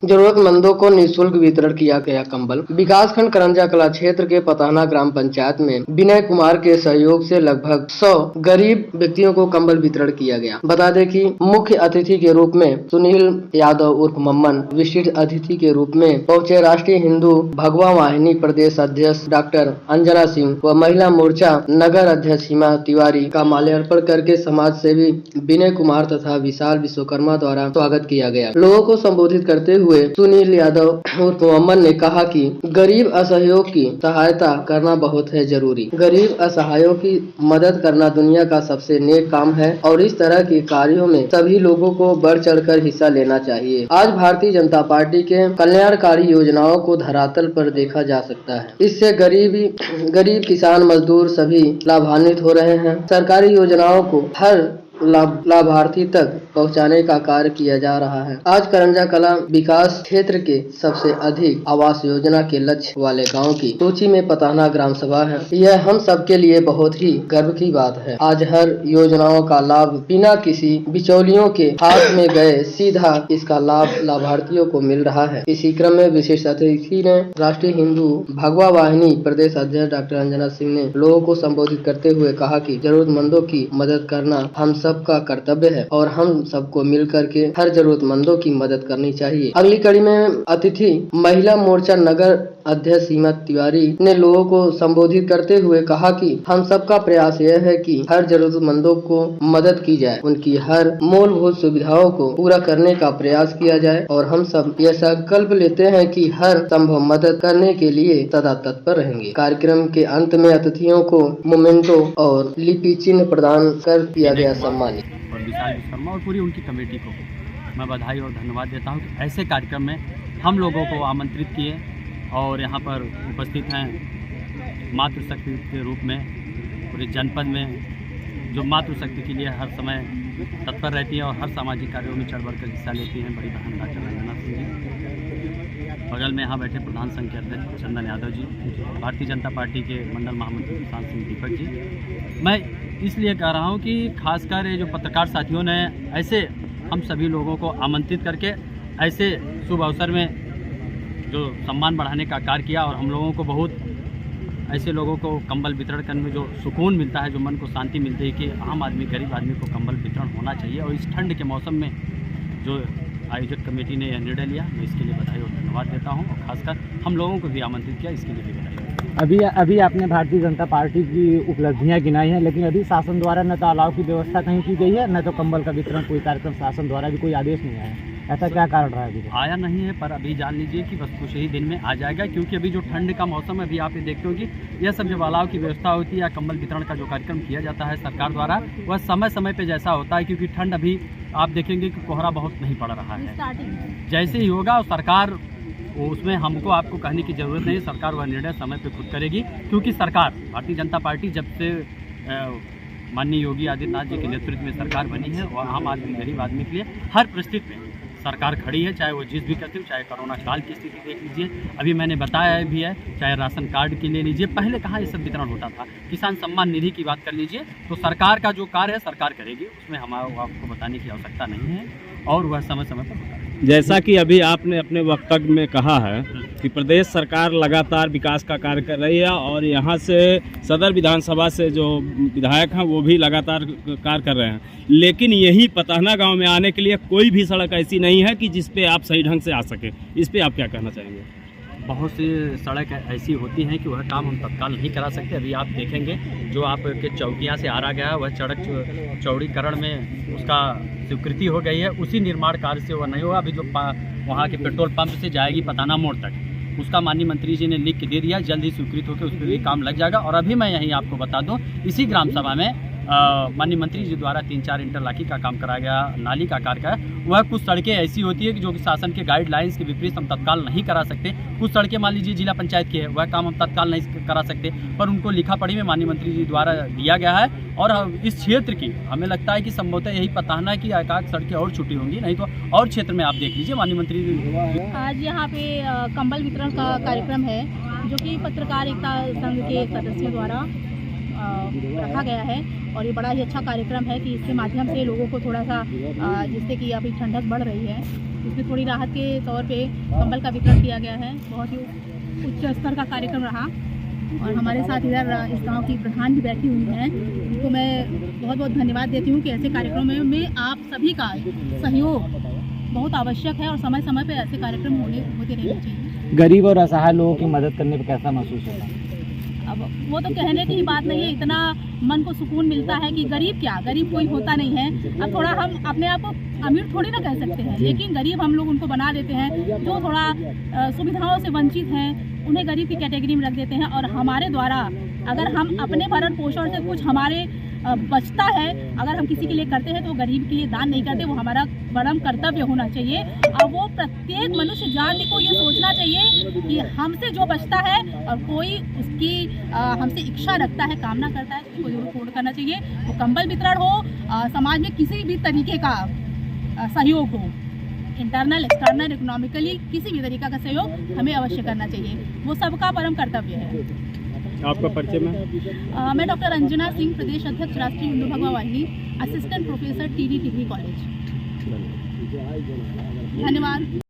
जरूरतमंदों को निःशुल्क वितरण किया गया कंबल। विकासखंड करंजा कला क्षेत्र के पताना ग्राम पंचायत में विनय कुमार के सहयोग से लगभग 100 गरीब व्यक्तियों को कंबल वितरण किया गया। बता दें कि मुख्य अतिथि के रूप में सुनील यादव उर्फ मम्मन, विशिष्ट अतिथि के रूप में पहुंचे राष्ट्रीय हिंदू भगवा वाहिनी प्रदेश अध्यक्ष डॉक्टर अंजना सिंह व महिला मोर्चा नगर अध्यक्ष हिमा तिवारी का माल्यार्पण करके समाज सेवी विनय कुमार तथा विशाल विश्वकर्मा द्वारा स्वागत किया गया। लोगों को संबोधित करते हुए सुनील यादव उर्फ मोहम्मद ने कहा कि गरीब असहायों की सहायता करना बहुत है जरूरी। गरीब असहायों की मदद करना दुनिया का सबसे नेक काम है और इस तरह के कार्यों में सभी लोगों को बढ़ चढ़कर हिस्सा लेना चाहिए। आज भारतीय जनता पार्टी के कल्याणकारी योजनाओं को धरातल पर देखा जा सकता है। इससे गरीब किसान मजदूर सभी लाभान्वित हो रहे हैं। सरकारी योजनाओं को हर लाभार्थी तक पहुंचाने का कार्य किया जा रहा है। आज करंजा कला विकास क्षेत्र के सबसे अधिक आवास योजना के लक्ष्य वाले गांव की सूची में पताना ग्राम सभा है। यह हम सबके लिए बहुत ही गर्व की बात है। आज हर योजनाओं का लाभ बिना किसी बिचौलियों के हाथ में गए सीधा इसका लाभ लाभार्थियों को मिल रहा है। इसी क्रम में विशिष्ट अतिथि ने राष्ट्रीय हिंदू भगवा वाहिनी प्रदेश अध्यक्ष डॉक्टर अंजना सिंह ने लोगों को संबोधित करते हुए कहा कि जरूरतमंदों की मदद करना हम सबका कर्तव्य है और हम सबको मिलकर के हर जरूरतमंदों की मदद करनी चाहिए। अगली कड़ी में अतिथि महिला मोर्चा नगर अध्यक्ष हिमा तिवारी ने लोगों को संबोधित करते हुए कहा कि हम सबका प्रयास यह है कि हर जरूरतमंदों को मदद की जाए, उनकी हर मूलभूत सुविधाओं को पूरा करने का प्रयास किया जाए और हम सब यह संकल्प लेते हैं कि हर संभव मदद करने के लिए सदा तत्पर रहेंगे। कार्यक्रम के अंत में अतिथियों को मोमेंटो और लिपि चिन्ह प्रदान कर किया गया सम्मानित। और विशाल विश्वकर्मा और पूरी उनकी कमेटी को मैं बधाई और धन्यवाद देता हूँ कि ऐसे कार्यक्रम में हम लोगों को आमंत्रित किए और यहाँ पर उपस्थित हैं मातृशक्ति के रूप में पूरे जनपद में जो मातृशक्ति के लिए हर समय तत्पर रहती है और हर सामाजिक कार्यों में चढ़ बढ़ कर हिस्सा लेती हैं बड़ी बहन डॉक्टर अंजना सिंह जी। बगल में यहाँ बैठे प्रधान संघ के अध्यक्ष चंदन यादव जी, भारतीय जनता पार्टी के मंडल महामंत्री प्रशांत सिंह दीपक जी। मैं इसलिए कह रहा हूँ कि खासकर ये जो पत्रकार साथियों ने ऐसे हम सभी लोगों को आमंत्रित करके ऐसे शुभ अवसर में जो सम्मान बढ़ाने का कार्य किया और हम लोगों को बहुत ऐसे लोगों को कंबल वितरण करने में जो सुकून मिलता है, जो मन को शांति मिलती है कि आम आदमी गरीब आदमी को कंबल वितरण होना चाहिए। और इस ठंड के मौसम में जो आयोजक कमेटी ने यह निर्णय लिया, मैं इसके लिए बधाई और धन्यवाद देता हूं और खासकर हम लोगों को भी आमंत्रित किया, इसके लिए भी बधाई। अभी आपने भारतीय जनता पार्टी की उपलब्धियां गिनाई हैं, लेकिन अभी शासन द्वारा न तो अलाव की व्यवस्था कहीं की गई है, न तो कंबल का वितरण कोई कार्यक्रम शासन द्वारा भी कोई आदेश नहीं आया। ऐसा क्या कारण रहा है? आया नहीं है, पर अभी जान लीजिए कि बस कुछ ही दिन में आ जाएगा, क्योंकि अभी जो ठंड का मौसम है, अभी आप ये देखते हो कि यह सब जो अलाव की व्यवस्था होती है या कंबल वितरण का जो कार्यक्रम किया जाता है सरकार द्वारा, वह समय समय पे जैसा होता है, क्योंकि ठंड अभी आप देखेंगे कि कोहरा बहुत नहीं पड़ रहा है। जैसे ही होगा और सरकार उसमें हमको आपको कहने की ज़रूरत नहीं, सरकार वह निर्णय समय पे खुद करेगी, क्योंकि सरकार भारतीय जनता पार्टी जब से माननीय योगी आदित्यनाथ जी के नेतृत्व में सरकार बनी है और आम आदमी गरीब आदमी के लिए हर परिस्थिति में सरकार खड़ी है, चाहे वो जिस भी करती हो, चाहे कोरोना काल की स्थिति देख लीजिए, अभी मैंने बताया भी है, चाहे राशन कार्ड के लिए लीजिए, पहले कहाँ ये सब वितरण होता था, किसान सम्मान निधि की बात कर लीजिए, तो सरकार का जो कार्य है सरकार करेगी, उसमें हमारे आपको बताने की आवश्यकता नहीं है और वह समय समय पर होता है। जैसा कि अभी आपने अपने वक्तव्य में कहा है कि प्रदेश सरकार लगातार विकास का कार्य कर रही है और यहाँ से सदर विधानसभा से जो विधायक हैं वो भी लगातार कार्य कर रहे हैं, लेकिन यही पताना गांव में आने के लिए कोई भी सड़क ऐसी नहीं है कि जिस पे आप सही ढंग से आ सके। इस पे आप क्या कहना चाहेंगे? बहुत सी सड़क ऐसी होती हैं कि वह काम हम तत्काल नहीं करा सकते। अभी आप देखेंगे जो आपके चौकियाँ से आ रहा गया है वह सड़क चौड़ीकरण में उसका स्वीकृति हो गई है, उसी निर्माण कार्य से वह नहीं हुआ। अभी जो वहाँ के पेट्रोल पंप से जाएगी पताना मोड़ तक, उसका माननीय मंत्री जी ने लिख के दे दिया, जल्द ही स्वीकृत होकर उस पर भी काम लग जाएगा। और अभी मैं यहीं आपको बता दूं, इसी ग्राम सभा में माननीय मंत्री जी द्वारा 3-4 इंटरलॉकिंग का काम कराया गया, नाली का कार्य का। वह कुछ सड़कें ऐसी होती है कि जो कि शासन के गाइडलाइंस के विपरीत हम तत्काल नहीं करा सकते। कुछ सड़कें मान लीजिए जिला पंचायत की है, वह काम हम तत्काल नहीं करा सकते, पर उनको लिखा पढ़ी में माननीय मंत्री जी द्वारा दिया गया है। और इस क्षेत्र की हमें लगता है कि संभवतः यही पताना की एकाध सड़कें और छूटी होंगी, नहीं तो और क्षेत्र में आप देख लीजिए माननीय मंत्री जी। आज यहाँ पे कंबल वितरण का कार्यक्रम है, जो कि पत्रकार एकता संघ के सदस्यों द्वारा रखा गया है और ये बड़ा ही अच्छा कार्यक्रम है कि इसके माध्यम से लोगों को थोड़ा सा जिससे कि अभी ठंडक बढ़ रही है इसमें थोड़ी राहत के तौर पे कंबल का वितरण किया गया है। बहुत ही उच्च स्तर का कार्यक्रम रहा और हमारे साथ इधर इस गांव की प्रधान भी बैठी हुई हैं, उनको मैं बहुत बहुत धन्यवाद देती हूँ कि ऐसे कार्यक्रमों में आप सभी का सहयोग बहुत आवश्यक है और समय समय पर ऐसे कार्यक्रम होते रहने चाहिए। गरीब और असहाय लोगों की मदद करने पर कैसा महसूस होता है? अब वो तो कहने की ही बात नहीं है, इतना मन को सुकून मिलता है कि गरीब क्या, गरीब कोई होता नहीं है। अब थोड़ा हम अपने आप को अमीर थोड़ी ना कह सकते हैं, लेकिन गरीब हम लोग उनको बना देते हैं जो थोड़ा सुविधाओं से वंचित हैं, उन्हें गरीब की कैटेगरी में रख देते हैं। और हमारे द्वारा अगर हम अपने भरण पोषण से कुछ हमारे बचता है, अगर हम किसी के लिए करते हैं तो गरीब के लिए दान नहीं करते, वो हमारा परम कर्तव्य होना चाहिए। और वो प्रत्येक मनुष्य जाति को ये सोचना चाहिए कि हमसे जो बचता है और कोई उसकी हमसे इच्छा रखता है, कामना करता है, तो उसको जरूर पूर्ण करना चाहिए। वो कंबल वितरण हो, समाज में किसी भी तरीके का सहयोग हो, इंटरनल एक्सटर्नल इकोनॉमिकली किसी भी तरीका का सहयोग हमें अवश्य करना चाहिए, वो सबका परम कर्तव्य है। आपका परिचय में? मैं डॉक्टर अंजना सिंह, प्रदेश अध्यक्ष राष्ट्रीय हिंदू भगवा वाहिनी, assistant professor TD degree college. धन्यवाद।